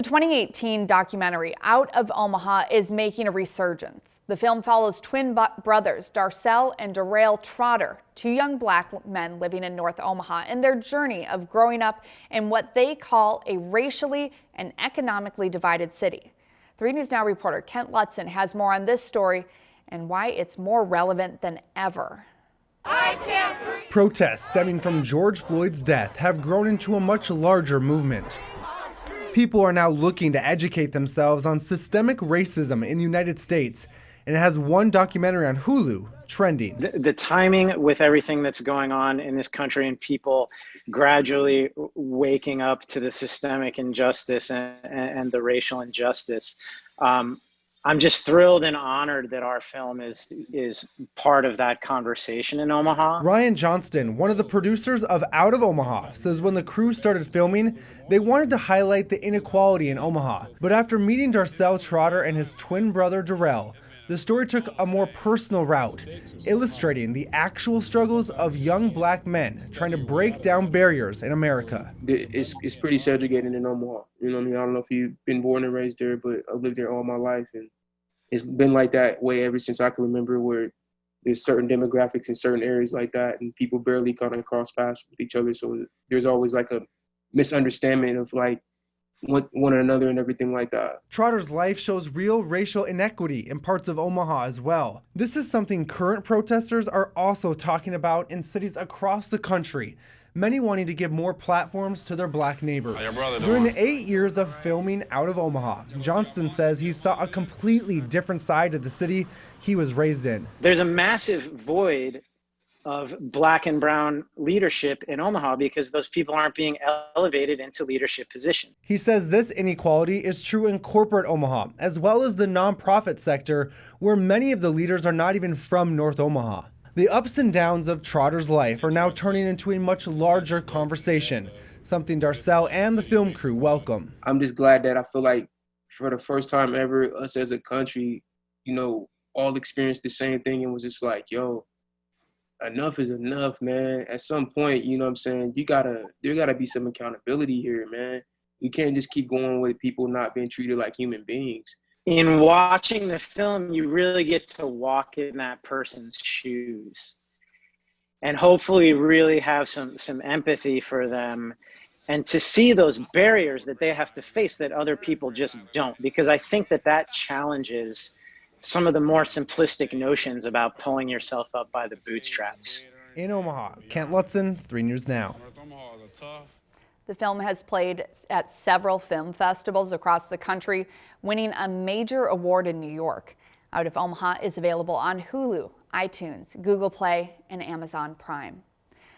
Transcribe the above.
The 2018 documentary Out of Omaha is making a resurgence. The film follows twin brothers Darcel and Darrell Trotter, two young black men living in North Omaha, and their journey of growing up in what they call a racially and economically divided city. 3 News Now reporter Kent Lutzen has more on this story and why it's more relevant than ever. Protests stemming from George Floyd's death have grown into a much larger movement. People are now looking to educate themselves on systemic racism in the United States, and it has one documentary on Hulu trending. The timing with everything that's going on in this country and people gradually waking up to the systemic injustice and the racial injustice. I'm just thrilled and honored that our film is part of that conversation in Omaha. Ryan Johnston, one of the producers of Out of Omaha, says when the crew started filming, they wanted to highlight the inequality in Omaha. But after meeting Darcel Trotter and his twin brother Darrell, the story took a more personal route, illustrating the actual struggles of young black men trying to break down barriers in America. It's pretty segregated in Omaha. You know what I mean? I don't know if you've been born and raised there, but I've lived there all my life. And it's been like that way ever since I can remember, where there's certain demographics in certain areas like that, and people barely kind of cross paths with each other. So there's always like a misunderstanding of like one another and everything like that. Trotter's life shows real racial inequity in parts of Omaha as well. This is something current protesters are also talking about in cities across the country, many wanting to give more platforms to their black neighbors. During the 8 years of filming Out of Omaha, Johnston says he saw a completely different side of the city he was raised in. There's a massive void of black and brown leadership in Omaha because those people aren't being elevated into leadership positions. He says this inequality is true in corporate Omaha, as well as the nonprofit sector, where many of the leaders are not even from North Omaha. The ups and downs of Trotter's life are now turning into a much larger conversation, something Darcel and the film crew welcome. I'm just glad that I feel like for the first time ever, us as a country, all experienced the same thing and was just like, yo, enough is enough, man. At some point, you know what I'm saying, there gotta be some accountability here, man. We can't just keep going with people not being treated like human beings. In watching the film, you really get to walk in that person's shoes and hopefully really have some empathy for them and to see those barriers that they have to face that other people just don't, because I think that challenges some of the more simplistic notions about pulling yourself up by the bootstraps. In Omaha, Kent Lutzen, 3 News Now. The film has played at several film festivals across the country, winning a major award in New York. Out of Omaha is available on Hulu, iTunes, Google Play, and Amazon Prime.